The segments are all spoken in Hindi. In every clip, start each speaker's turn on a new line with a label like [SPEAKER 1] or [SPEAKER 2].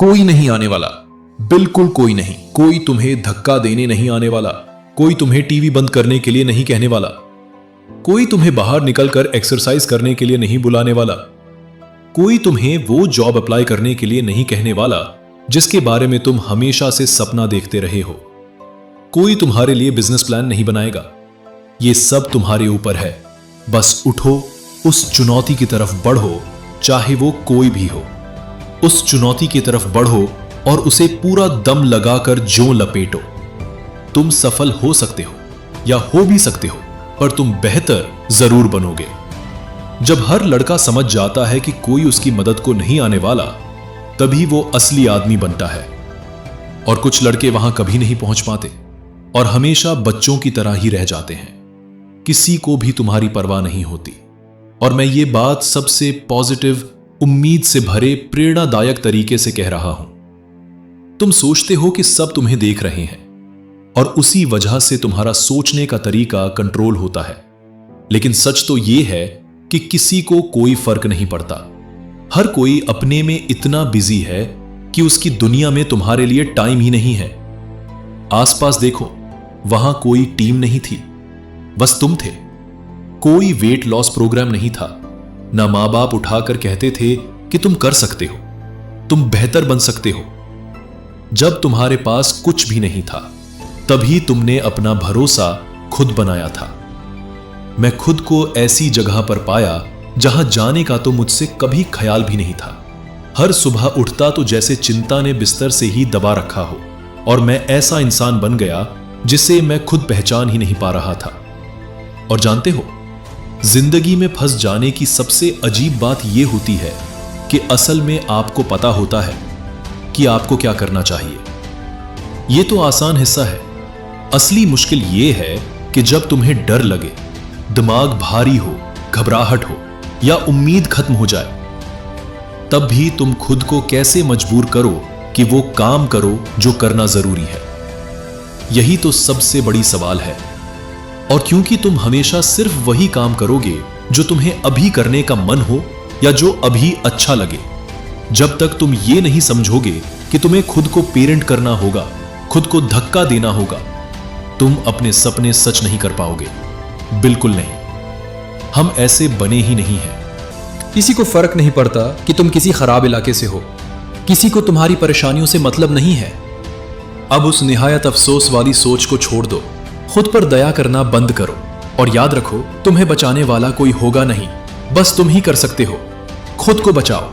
[SPEAKER 1] कोई नहीं आने वाला, बिल्कुल कोई नहीं। कोई तुम्हें धक्का देने नहीं आने वाला, कोई तुम्हें टीवी बंद करने के लिए नहीं कहने वाला, कोई तुम्हें बाहर निकलकर एक्सरसाइज करने के लिए नहीं बुलाने वाला, कोई तुम्हें वो जॉब अप्लाई करने के लिए नहीं कहने वाला जिसके बारे में तुम हमेशा से सपना देखते रहे हो। कोई तुम्हारे लिए बिजनेस प्लान नहीं बनाएगा। ये सब तुम्हारे ऊपर है। बस उठो, उस चुनौती की तरफ बढ़ो, चाहे वो कोई भी हो। उस चुनौती की तरफ बढ़ो और उसे पूरा दम लगाकर जो लपेटो। तुम सफल हो सकते हो या हो भी सकते हो, पर तुम बेहतर जरूर बनोगे। जब हर लड़का समझ जाता है कि कोई उसकी मदद को नहीं आने वाला, तभी वो असली आदमी बनता है। और कुछ लड़के वहां कभी नहीं पहुंच पाते और हमेशा बच्चों की तरह ही रह जाते हैं। किसी को भी तुम्हारी परवाह नहीं होती। और मैं ये बात सबसे पॉजिटिव, उम्मीद से भरे, प्रेरणादायक तरीके से कह रहा हूं। तुम सोचते हो कि सब तुम्हें देख रहे हैं और उसी वजह से तुम्हारा सोचने का तरीका कंट्रोल होता है। लेकिन सच तो यह है कि किसी को कोई फर्क नहीं पड़ता। हर कोई अपने में इतना बिजी है कि उसकी दुनिया में तुम्हारे लिए टाइम ही नहीं है। आसपास देखो, वहां कोई टीम नहीं थी, बस तुम थे। कोई वेट लॉस प्रोग्राम नहीं था। ना मां बाप उठाकर कहते थे कि तुम कर सकते हो, तुम बेहतर बन सकते हो। जब तुम्हारे पास कुछ भी नहीं था, तभी तुमने अपना भरोसा खुद बनाया था। मैं खुद को ऐसी जगह पर पाया जहां जाने का तो मुझसे कभी ख्याल भी नहीं था। हर सुबह उठता तो जैसे चिंता ने बिस्तर से ही दबा रखा हो, और मैं ऐसा इंसान बन गया जिसे मैं खुद पहचान ही नहीं पा रहा था। और जानते हो, जिंदगी में फंस जाने की सबसे अजीब बात यह होती है कि असल में आपको पता होता है कि आपको क्या करना चाहिए। यह तो आसान हिस्सा है। असली मुश्किल यह है कि जब तुम्हें डर लगे, दिमाग भारी हो, घबराहट हो या उम्मीद खत्म हो जाए, तब भी तुम खुद को कैसे मजबूर करो कि वो काम करो जो करना जरूरी है। यही तो सबसे बड़ी सवाल है। और क्योंकि तुम हमेशा सिर्फ वही काम करोगे जो तुम्हें अभी करने का मन हो या जो अभी अच्छा लगे, जब तक तुम ये नहीं समझोगे कि तुम्हें खुद को पेरेंट करना होगा, खुद को धक्का देना होगा, तुम अपने सपने सच नहीं कर पाओगे। बिल्कुल नहीं। हम ऐसे बने ही नहीं हैं।
[SPEAKER 2] किसी को फर्क नहीं पड़ता कि तुम किसी खराब इलाके से हो। किसी को तुम्हारी परेशानियों से मतलब नहीं है। अब उस निहायत अफसोस वाली सोच को छोड़ दो। खुद पर दया करना बंद करो और याद रखो, तुम्हें बचाने वाला कोई होगा नहीं, बस तुम ही कर सकते हो। खुद को बचाओ।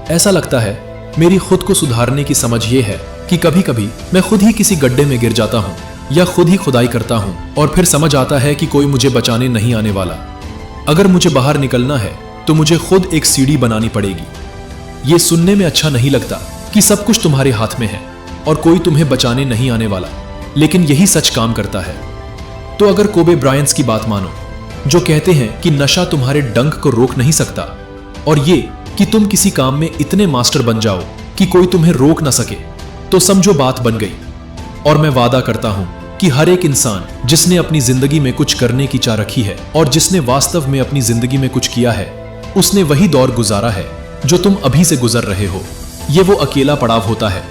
[SPEAKER 2] ऐसा लगता है मेरी खुद को सुधारने की समझ ये है कि कभी कभी मैं खुद ही किसी गड्ढे में गिर जाता हूं या खुद ही खुदाई करता हूं और फिर समझ आता है कि कोई मुझे बचाने नहीं आने वाला। अगर मुझे बाहर निकलना है तो मुझे खुद एक सीढ़ी बनानी पड़ेगी। ये सुनने में अच्छा नहीं लगता कि सब कुछ तुम्हारे हाथ में है और कोई तुम्हें बचाने नहीं आने वाला, लेकिन यही सच काम करता है। तो अगर कोबे ब्रायंट्स की बात मानो, जो कहते हैं कि नशा तुम्हारे डंक को रोक नहीं सकता, और ये कि तुम किसी काम में इतने मास्टर बन जाओ कि कोई तुम्हें रोक ना सके, तो समझो बात बन गई। और मैं वादा करता हूं कि हर एक इंसान जिसने अपनी जिंदगी में कुछ करने की चाह रखी है और जिसने वास्तव में अपनी जिंदगी में कुछ किया है, उसने वही दौर गुजारा है जो तुम अभी से गुजर रहे हो। ये वो अकेला पड़ाव होता है,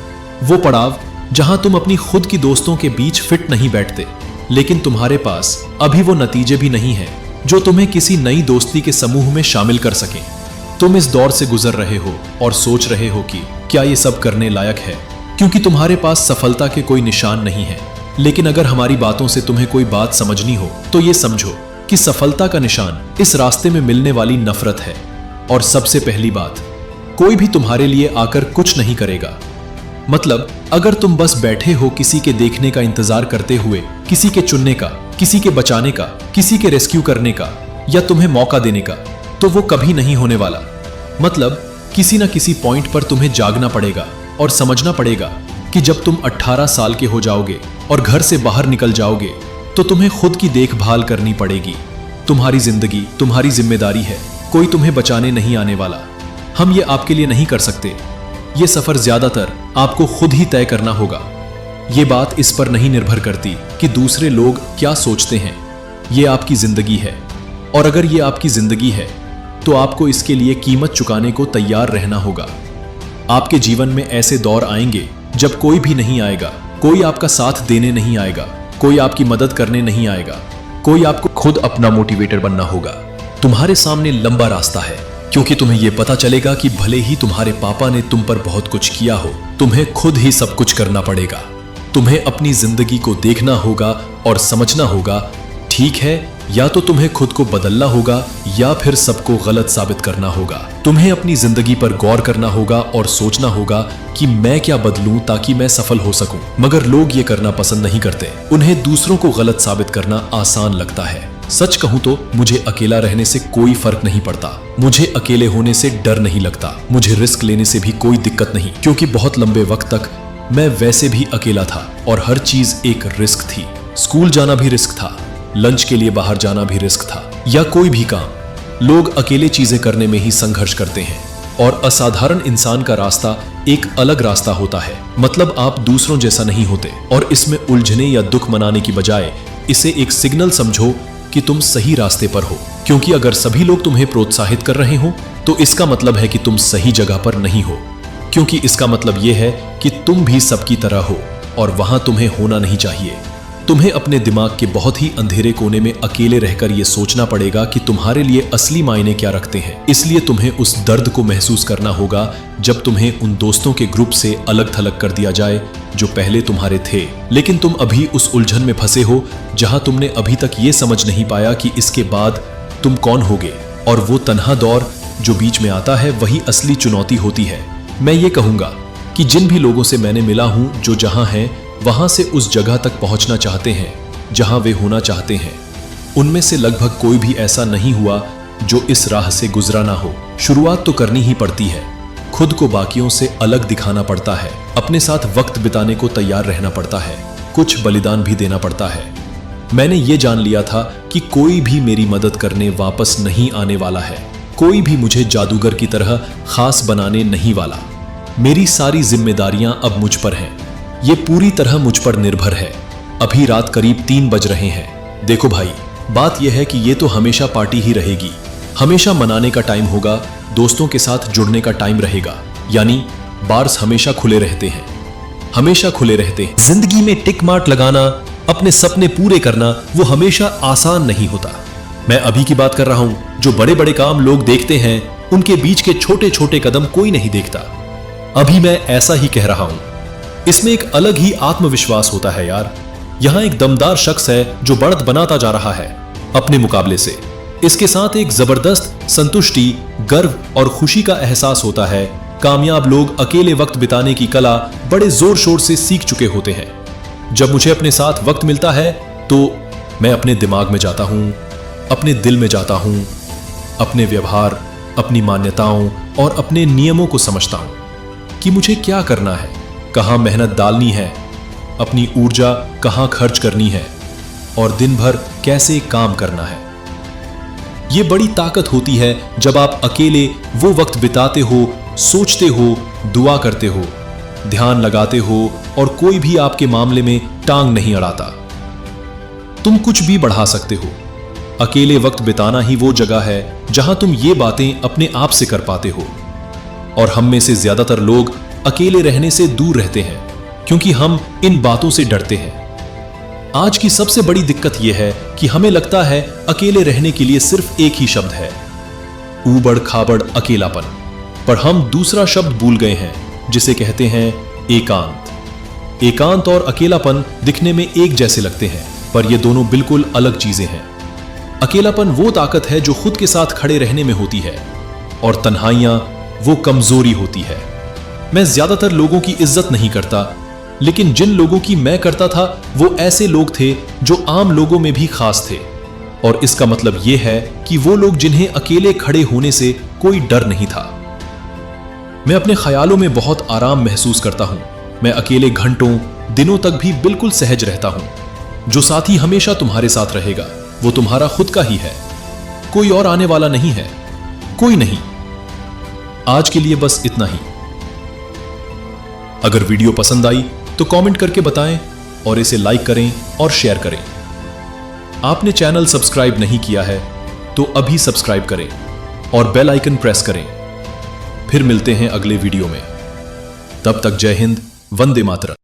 [SPEAKER 2] वो पड़ाव जहां तुम अपनी खुद की दोस्तों के बीच फिट नहीं बैठते, लेकिन तुम्हारे पास अभी वो नतीजे भी नहीं है जो तुम्हें किसी नई दोस्ती के समूह में शामिल कर सके। तुम इस दौर से गुजर रहे हो और सोच रहे हो कि क्या ये सब करने लायक है, क्योंकि तुम्हारे पास सफलता के कोई निशान नहीं है। लेकिन अगर हमारी बातों से तुम्हें कोई बात समझनी हो तो ये समझो कि सफलता का निशान इस रास्ते में मिलने वाली नफरत है। और सबसे पहली बात, कोई भी तुम्हारे लिए आकर कुछ नहीं करेगा। मतलब अगर तुम बस बैठे हो किसी के देखने का इंतजार करते हुए, किसी के चुनने का, किसी के बचाने का, किसी के रेस्क्यू करने का या तुम्हें मौका देने का, तो वो कभी नहीं होने वाला। मतलब किसी ना किसी पॉइंट पर तुम्हें जागना पड़ेगा और समझना पड़ेगा कि जब तुम 18 साल के हो जाओगे और घर से बाहर निकल जाओगे तो तुम्हें खुद की देखभाल करनी पड़ेगी। तुम्हारी जिंदगी तुम्हारी जिम्मेदारी है, कोई तुम्हें बचाने नहीं आने वाला। हम ये आपके लिए नहीं कर सकते। ये सफर ज्यादातर आपको खुद ही तय करना होगा। ये बात इस पर नहीं निर्भर करती कि दूसरे लोग क्या सोचते हैं। ये आपकी जिंदगी है, और अगर ये आपकी जिंदगी है तो आपको इसके लिए कीमत चुकाने को तैयार रहना होगा। आपके जीवन में ऐसे दौर आएंगे जब कोई भी नहीं आएगा, कोई आपका साथ देने नहीं आएगा, कोई आपकी मदद करने नहीं आएगा, कोई आपको खुद अपना मोटिवेटर बनना होगा। तुम्हारे सामने लंबा रास्ता है, क्योंकि तुम्हें यह पता चलेगा कि भले ही तुम्हारे पापा ने तुम पर बहुत कुछ किया हो, तुम्हें खुद ही सब कुछ करना पड़ेगा। तुम्हें अपनी जिंदगी को देखना होगा और समझना होगा, ठीक है, या तो तुम्हें खुद को बदलना होगा या फिर सबको गलत साबित करना होगा। तुम्हें अपनी जिंदगी पर गौर करना होगा और सोचना होगा कि मैं क्या बदलूं ताकि मैं सफल हो सकूं। मगर लोग ये करना पसंद नहीं करते, उन्हें दूसरों को गलत साबित करना आसान लगता है। सच कहूं तो मुझे अकेला रहने से कोई फर्क नहीं पड़ता, मुझे अकेले होने से डर नहीं लगता, मुझे रिस्क लेने से भी कोई दिक्कत नहीं, क्योंकि बहुत लंबे वक्त तक मैं वैसे भी अकेला था और हर चीज एक रिस्क थी। स्कूल जाना भी रिस्क था, लंच के लिए बाहर जाना भी रिस्क था, या कोई भी काम। लोग अकेले चीजें करने में ही संघर्ष करते हैं और असाधारण इंसान का रास्ता एक अलग रास्ता होता है। मतलब आप दूसरों जैसा नहीं होते, और इसमें उलझने या दुख मनाने की बजाय इसे एक सिग्नल समझो कि तुम सही रास्ते पर हो। क्योंकि अगर सभी लोग तुम्हें प्रोत्साहित कर रहे हो तो इसका मतलब है कि तुम सही जगह पर नहीं हो, क्योंकि इसका मतलब यह है कि तुम भी सबकी तरह हो और वहां तुम्हें होना नहीं चाहिए। तुम्हें अपने दिमाग के बहुत ही अंधेरे कोने में अकेले रहकर यह सोचना पड़ेगा कि तुम्हारे लिए असली मायने क्या रखते हैं। इसलिए तुम्हें उस दर्द को महसूस करना होगा जब तुम्हें उन दोस्तों के ग्रुप से अलग थलग कर दिया जाए जो पहले तुम्हारे थे, लेकिन तुम अभी उस उलझन में फंसे हो जहां तुमने अभी तक ये समझ नहीं पाया कि इसके बाद तुम कौन होगे। और वो तन्हा दौर जो बीच में आता है वही असली चुनौती होती है। मैं ये कहूंगा कि जिन भी लोगों से मैंने मिला हूं जो जहां हैं वहां से उस जगह तक पहुंचना चाहते हैं जहां वे होना चाहते हैं, उनमें से लगभग कोई भी ऐसा नहीं हुआ जो इस राह से गुजरा ना हो। शुरुआत तो करनी ही पड़ती है, खुद को बाकियों से अलग दिखाना पड़ता है, अपने साथ वक्त बिताने को तैयार रहना पड़ता है, कुछ बलिदान भी देना पड़ता है। मैंने ये जान लिया था कि कोई भी मेरी मदद करने वापस नहीं आने वाला है, कोई भी मुझे जादूगर की तरह खास बनाने नहीं वाला। मेरी सारी जिम्मेदारियां अब मुझ पर हैं, ये पूरी तरह मुझ पर निर्भर है। अभी रात करीब 3 बज रहे हैं। देखो भाई, बात यह है कि ये तो हमेशा पार्टी ही रहेगी, हमेशा मनाने का टाइम होगा, दोस्तों के साथ जुड़ने का टाइम रहेगा, यानी बार्स हमेशा खुले रहते हैं, हमेशा खुले रहते हैं। जिंदगी में टिक मार्क लगाना, अपने सपने पूरे करना, वो हमेशा आसान नहीं होता। मैं अभी की बात कर रहा हूं, जो बड़े बड़े काम लोग देखते हैं उनके बीच के छोटे छोटे कदम कोई नहीं देखता। अभी मैं ऐसा ही कह रहा हूं। इसमें एक अलग ही आत्मविश्वास होता है यार। यहां एक दमदार शख्स है जो बढ़त बनाता जा रहा है अपने मुकाबले से। इसके साथ एक जबरदस्त संतुष्टि, गर्व और खुशी का एहसास होता है। कामयाब लोग अकेले वक्त बिताने की कला बड़े जोर शोर से सीख चुके होते हैं। जब मुझे अपने साथ वक्त मिलता है तो मैं अपने दिमाग में जाता हूं, अपने दिल में जाता हूं, अपने व्यवहार, अपनी मान्यताओं और अपने नियमों को समझता हूं कि मुझे क्या करना है, कहां मेहनत डालनी है, अपनी ऊर्जा कहां खर्च करनी है और दिन भर कैसे काम करना है। यह बड़ी ताकत होती है जब आप अकेले वो वक्त बिताते हो, सोचते हो, दुआ करते हो, ध्यान लगाते हो और कोई भी आपके मामले में टांग नहीं अड़ाता। तुम कुछ भी बढ़ा सकते हो। अकेले वक्त बिताना ही वो जगह है जहां तुम ये बातें अपने आप से कर पाते हो। और हम में से ज्यादातर लोग अकेले रहने से दूर रहते हैं क्योंकि हम इन बातों से डरते हैं। आज की सबसे बड़ी दिक्कत यह है कि हमें लगता है अकेले रहने के लिए सिर्फ एक ही शब्द है, ऊबड़ खाबड़ अकेलापन। पर हम दूसरा शब्द भूल गए हैं जिसे कहते हैं एकांत। एकांत और अकेलापन दिखने में एक जैसे लगते हैं, पर ये दोनों बिल्कुल अलग चीजें हैं। अकेलापन वो ताकत है जो खुद के साथ खड़े रहने में होती है और तन्हाइयां वो कमजोरी होती है। मैं ज्यादातर लोगों की इज्जत नहीं करता, लेकिन जिन लोगों की मैं करता था वो ऐसे लोग थे जो आम लोगों में भी खास थे। और इसका मतलब यह है कि वो लोग जिन्हें अकेले खड़े होने से कोई डर नहीं था। मैं अपने ख्यालों में बहुत आराम महसूस करता हूं। मैं अकेले घंटों, दिनों तक भी बिल्कुल सहज रहता हूं। जो साथी हमेशा तुम्हारे साथ रहेगा वो तुम्हारा खुद का ही है, कोई और आने वाला नहीं है, कोई नहीं। आज के लिए बस इतना ही। अगर वीडियो पसंद आई तो कमेंट करके बताएं और इसे लाइक करें और शेयर करें। आपने चैनल सब्सक्राइब नहीं किया है तो अभी सब्सक्राइब करें और बेल आइकन प्रेस करें। फिर मिलते हैं अगले वीडियो में।
[SPEAKER 1] तब तक जय हिंद, वंदे मातरम।